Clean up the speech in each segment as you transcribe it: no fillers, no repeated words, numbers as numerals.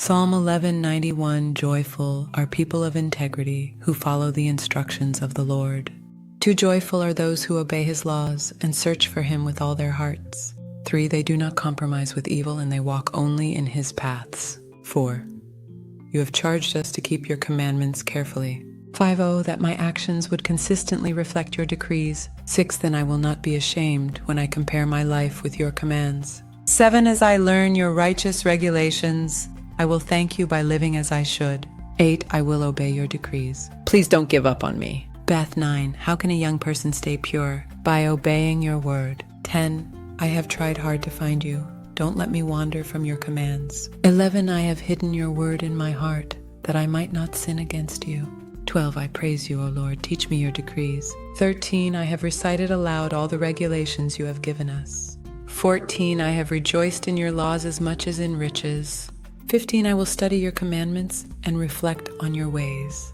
Psalm 119, joyful are people of integrity who follow the instructions of the Lord. Too joyful are those who obey his laws and search for him with all their hearts. 3, they do not compromise with evil and they walk only in his paths. 4, you have charged us to keep your commandments carefully. 5, oh, that my actions would consistently reflect your decrees. 6, then I will not be ashamed when I compare my life with your commands. 7, as I learn your righteous regulations, I will thank you by living as I should. 8, I will obey your decrees. Please don't give up on me. Beth 9, how can a young person stay pure? By obeying your word. 10, I have tried hard to find you. Don't let me wander from your commands. 11, I have hidden your word in my heart, that I might not sin against you. 12, I praise you, O Lord. Teach me your decrees. 13, I have recited aloud all the regulations you have given us. 14, I have rejoiced in your laws as much as in riches. 15, I will study your commandments and reflect on your ways.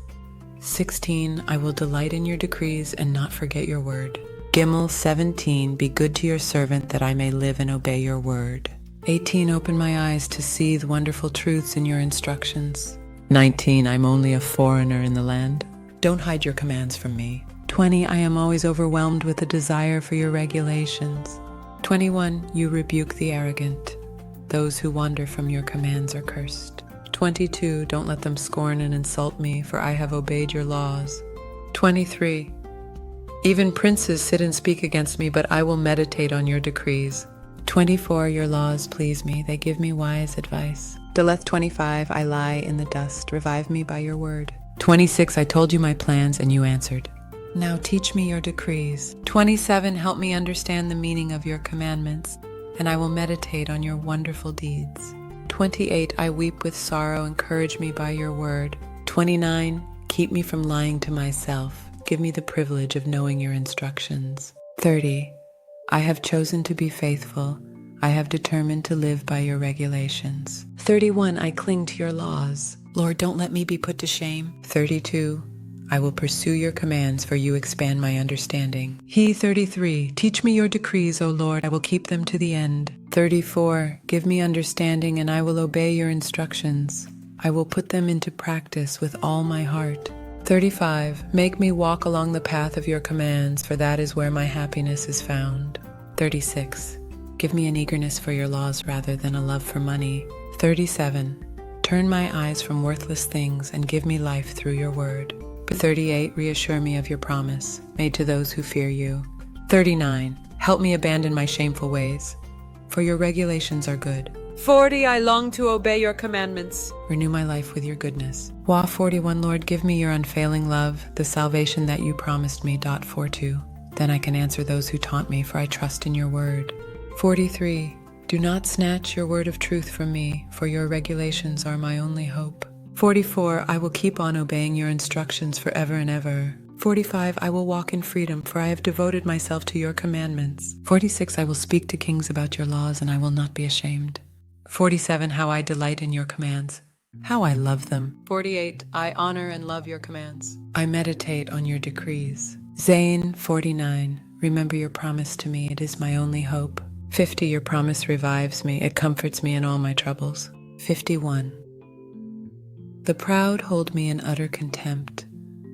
16, I will delight in your decrees and not forget your word. Gimel 17, be good to your servant that I may live and obey your word. 18, open my eyes to see the wonderful truths in your instructions. 19, I'm only a foreigner in the land. Don't hide your commands from me. 20, I am always overwhelmed with a desire for your regulations. 21, you rebuke the arrogant. Those who wander from your commands are cursed. 22, don't let them scorn and insult me, for I have obeyed your laws. 23, even princes sit and speak against me, but I will meditate on your decrees. 24, your laws please me, they give me wise advice. Deleth 25, I lie in the dust, revive me by your word. 26, I told you my plans and you answered. Now teach me your decrees. 27, help me understand the meaning of your commandments, and I will meditate on your wonderful deeds. 28, I weep with sorrow, encourage me by your word. 29, keep me from lying to myself, give me the privilege of knowing your instructions. 30, I have chosen to be faithful, I have determined to live by your regulations. 31, I cling to your laws. Lord, don't let me be put to shame. 32, I will pursue your commands, for you expand my understanding. 33, teach me your decrees, O Lord, I will keep them to the end. 34, give me understanding and I will obey your instructions. I will put them into practice with all my heart. 35, make me walk along the path of your commands, for that is where my happiness is found. 36, give me an eagerness for your laws rather than a love for money. 37, turn my eyes from worthless things and give me life through your word. 38, reassure me of your promise, made to those who fear you. 39, help me abandon my shameful ways, for your regulations are good. 40, I long to obey your commandments. Renew my life with your goodness. Wa 41, Lord, give me your unfailing love, the salvation that you promised me. 42, then I can answer those who taunt me, for I trust in your word. 43, do not snatch your word of truth from me, for your regulations are my only hope. 44, I will keep on obeying your instructions forever and ever. 45, I will walk in freedom, for I have devoted myself to your commandments. 46, I will speak to kings about your laws, and I will not be ashamed. 47, how I delight in your commands. How I love them. 48, I honor and love your commands. I meditate on your decrees. Zain 49, remember your promise to me, it is my only hope. 50, your promise revives me, it comforts me in all my troubles. 51, the proud hold me in utter contempt,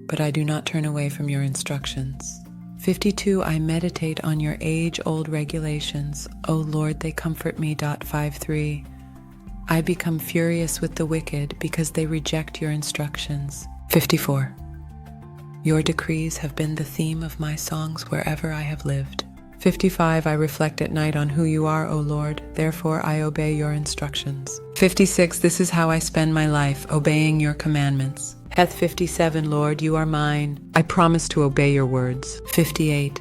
but I do not turn away from your instructions. 52, I meditate on your age-old regulations. O Lord, they comfort me. 53, I become furious with the wicked because they reject your instructions. 54, your decrees have been the theme of my songs wherever I have lived. 55, I reflect at night on who you are, O Lord, therefore I obey your instructions. 56, this is how I spend my life, obeying your commandments. 57, Lord, you are mine. I promise to obey your words. 58,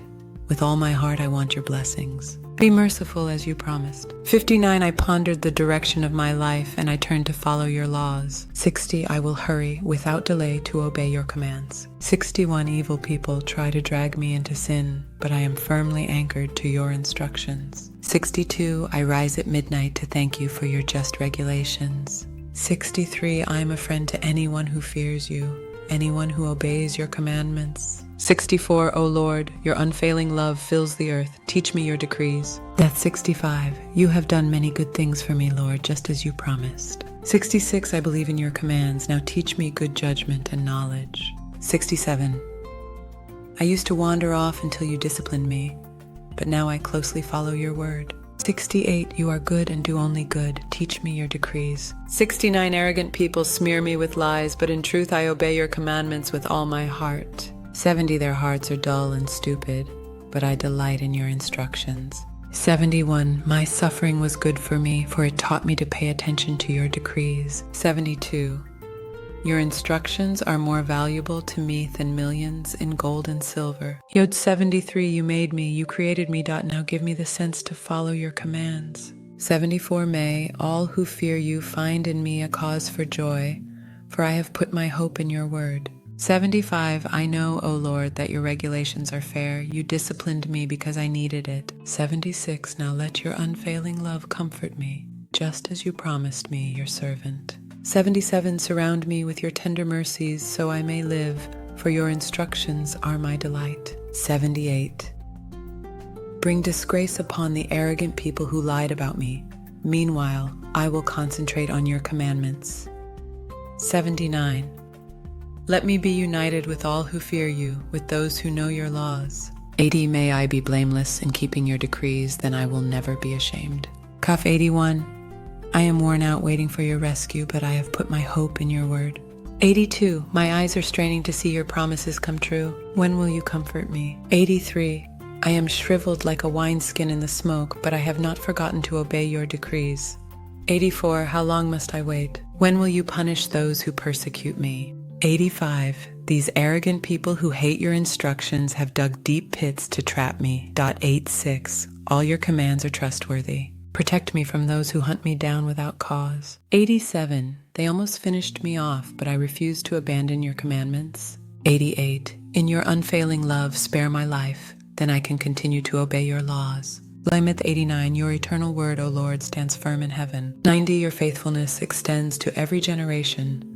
with all my heart I want your blessings. Be merciful as you promised. 59, I pondered the direction of my life and I turned to follow your laws. 60, I will hurry without delay to obey your commands. 61, evil people try to drag me into sin, but I am firmly anchored to your instructions. 62, I rise at midnight to thank you for your just regulations. 63, I am a friend to anyone who fears you, anyone who obeys your commandments. 64, O Lord, your unfailing love fills the earth. Teach me your decrees. Death 65, you have done many good things for me, Lord, just as you promised. 66, I believe in your commands. Now teach me good judgment and knowledge. 67, I used to wander off until you disciplined me, but now I closely follow your word. 68, you are good and do only good. Teach me your decrees. 69, arrogant people smear me with lies, but in truth I obey your commandments with all my heart. 70, their hearts are dull and stupid, but I delight in your instructions. 71, my suffering was good for me, for it taught me to pay attention to your decrees. 72, your instructions are more valuable to me than millions in gold and silver. Yod 73, you made me, you created me. Now give me the sense to follow your commands. 74, may all who fear you find in me a cause for joy, for I have put my hope in your word. 75, I know, O Lord, that your regulations are fair. You disciplined me because I needed it. 76, now let your unfailing love comfort me, just as you promised me, your servant. 77, surround me with your tender mercies, so I may live, for your instructions are my delight. 78, bring disgrace upon the arrogant people who lied about me. Meanwhile, I will concentrate on your commandments. 79, let me be united with all who fear you, with those who know your laws. 80, may I be blameless in keeping your decrees, then I will never be ashamed. Kaf 81, I am worn out waiting for your rescue, but I have put my hope in your word. 82, my eyes are straining to see your promises come true. When will you comfort me? 83, I am shriveled like a wineskin in the smoke, but I have not forgotten to obey your decrees. 84, how long must I wait? When will you punish those who persecute me? 85, these arrogant people who hate your instructions have dug deep pits to trap me. 86, all your commands are trustworthy. Protect me from those who hunt me down without cause. 87, they almost finished me off, but I refuse to abandon your commandments. 88, in your unfailing love, spare my life, then I can continue to obey your laws. Lamech 89, your eternal word, O Lord, stands firm in heaven. 90, your faithfulness extends to every generation,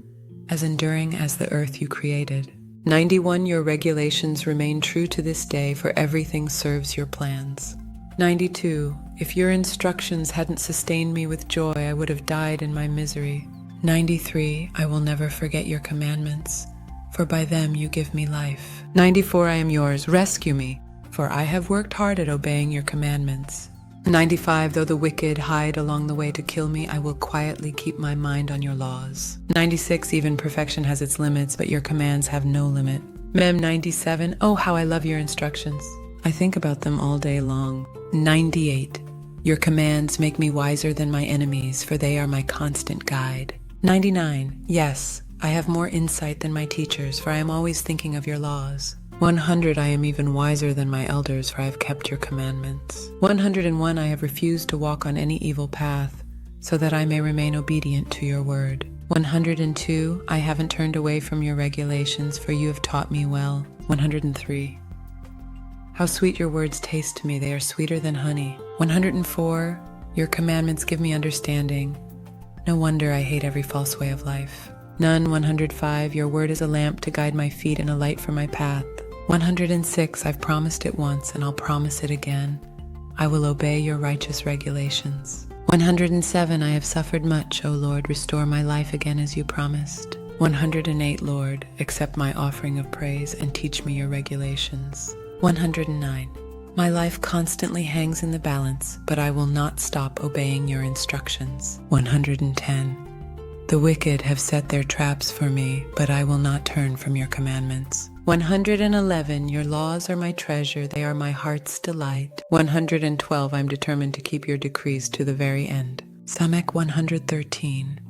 as enduring as the earth you created. 91, your regulations remain true to this day, for everything serves your plans. 92, if your instructions hadn't sustained me with joy, I would have died in my misery. 93, I will never forget your commandments, for by them you give me life. 94, I am yours, rescue me, for I have worked hard at obeying your commandments. 95, though the wicked hide along the way to kill me, I will quietly keep my mind on your laws. 96, even perfection has its limits, but your commands have no limit. Mem 97, oh how I love your instructions. I think about them all day long. 98, your commands make me wiser than my enemies, for they are my constant guide. 99, yes, I have more insight than my teachers, for I am always thinking of your laws. 100, I am even wiser than my elders, for I have kept your commandments. 101, I have refused to walk on any evil path, so that I may remain obedient to your word. 102, I haven't turned away from your regulations, for you have taught me well. 103, how sweet your words taste to me, they are sweeter than honey. 104, your commandments give me understanding. No wonder I hate every false way of life. None. 105, your word is a lamp to guide my feet and a light for my path. 106, I've promised it once and I'll promise it again. I will obey your righteous regulations. 107, I have suffered much, O Lord, restore my life again as you promised. 108, Lord, accept my offering of praise and teach me your regulations. 109, my life constantly hangs in the balance, but I will not stop obeying your instructions. 110, the wicked have set their traps for me, but I will not turn from your commandments. 111, your laws are my treasure, they are my heart's delight. 112, I'm determined to keep your decrees to the very end. Lamech 113,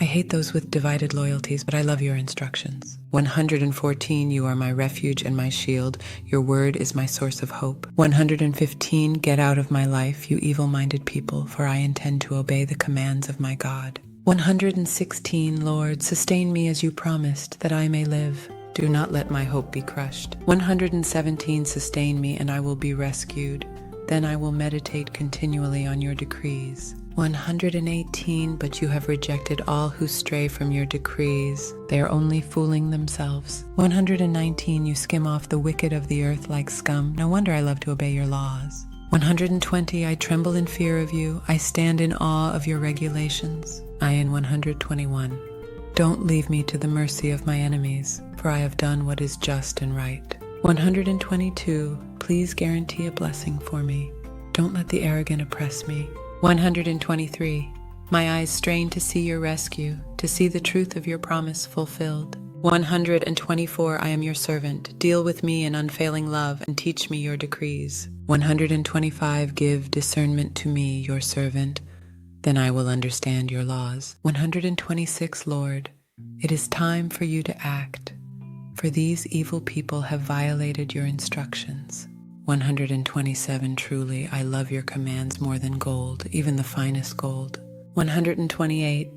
I hate those with divided loyalties, but I love your instructions. 114, you are my refuge and my shield, your word is my source of hope. 115, get out of my life, you evil-minded people, for I intend to obey the commands of my God. 116, Lord, sustain me as you promised, that I may live. Do not let my hope be crushed. 117, sustain me, and I will be rescued. Then I will meditate continually on your decrees. 118, but you have rejected all who stray from your decrees. They are only fooling themselves. 119, you skim off the wicked of the earth like scum. No wonder I love to obey your laws. 120, I tremble in fear of you. I stand in awe of your regulations. Ayin 121. Don't leave me to the mercy of my enemies, for I have done what is just and right. 122. Please guarantee a blessing for me. Don't let the arrogant oppress me. 123. My eyes strain to see your rescue, to see the truth of your promise fulfilled. 124. I am your servant. Deal with me in unfailing love and teach me your decrees. 125. Give discernment to me, your servant. Then I will understand your laws. 126. Lord, it is time for you to act, for these evil people have violated your instructions. 127. Truly, I love your commands more than gold, even the finest gold. 128.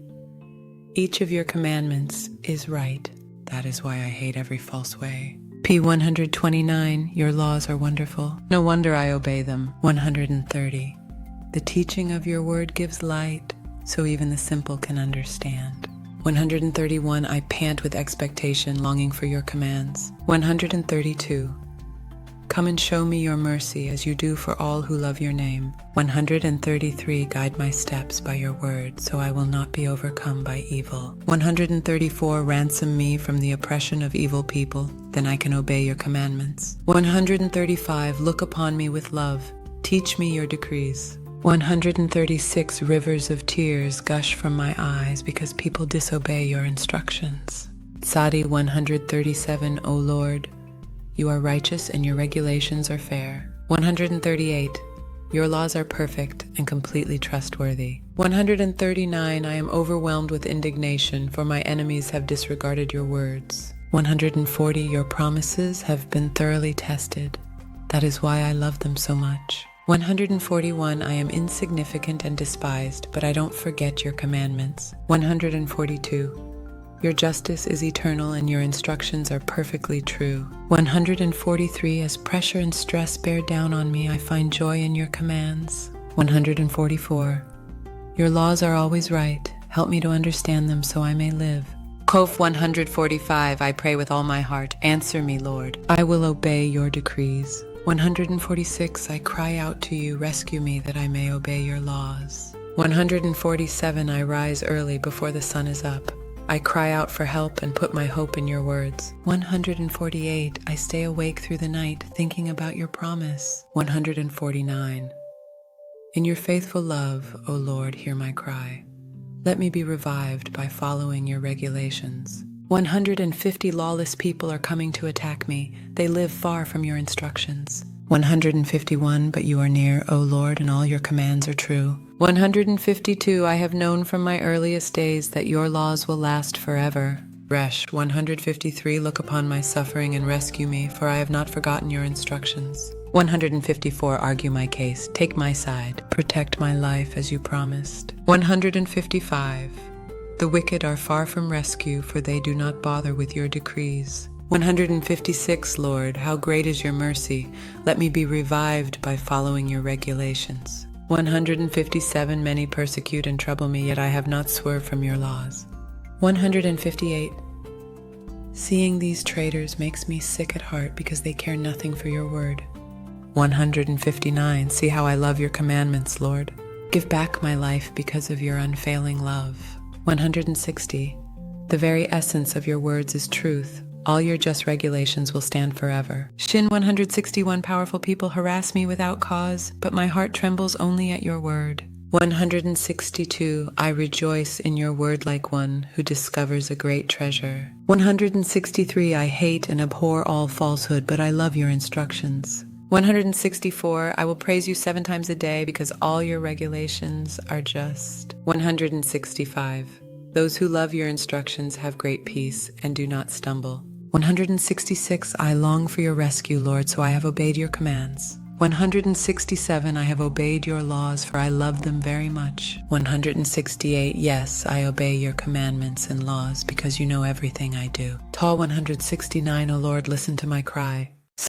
Each of your commandments is right. That is why I hate every false way. P129. Your laws are wonderful. No wonder I obey them. 130. The teaching of your word gives light, so even the simple can understand. 131. I pant with expectation, longing for your commands. 132. Come and show me your mercy as you do for all who love your name. 133. Guide my steps by your word, so I will not be overcome by evil. 134. Ransom me from the oppression of evil people, then I can obey your commandments. 135. Look upon me with love. Teach me your decrees. 136. Rivers of tears gush from my eyes because people disobey your instructions. Sadi 137. O Lord, you are righteous and your regulations are fair. 138. Your laws are perfect and completely trustworthy. 139. I am overwhelmed with indignation, for my enemies have disregarded your words. 140. Your promises have been thoroughly tested. That is why I love them so much. 141. I am insignificant and despised, but I don't forget your commandments. 142. Your justice is eternal and your instructions are perfectly true. 143. As pressure and stress bear down on me, I find joy in your commands. 144. Your laws are always right. Help me to understand them so I may live. Kof 145. I pray with all my heart. Answer me, Lord. I will obey your decrees. 146. I cry out to you, rescue me that I may obey your laws. 147. I rise early before the sun is up. I cry out for help and put my hope in your words. 148. I stay awake through the night thinking about your promise. 149. In your faithful love, O Lord, hear my cry. Let me be revived by following your regulations. 150. Lawless people are coming to attack me. They live far from your instructions. 151. But you are near, O Lord, and all your commands are true. 152. I have known from my earliest days that your laws will last forever. Resh 153. Look upon my suffering and rescue me, for I have not forgotten your instructions. 154. Argue my case. Take my side. Protect my life as you promised. 155. The wicked are far from rescue, for they do not bother with your decrees. 156. Lord, how great is your mercy. Let me be revived by following your regulations. 157. Many persecute and trouble me, yet I have not swerved from your laws. 158. Seeing these traitors makes me sick at heart because they care nothing for your word. 159. See how I love your commandments, Lord. Give back my life because of your unfailing love. 160. The very essence of your words is truth. All your just regulations will stand forever. Shin 161. Powerful people harass me without cause, but my heart trembles only at your word. 162. I rejoice in your word like one who discovers a great treasure. 163. I hate and abhor all falsehood, but I love your instructions. 164. I will praise you 7 times a day because all your regulations are just. 165. Those who love your instructions have great peace and do not stumble. 166. I long for your rescue, Lord, so I have obeyed your commands. 167. I have obeyed your laws, for I love them very much. 168. Yes, I obey your commandments and laws because you know everything I do. Tall 169. O Lord, listen to my cry.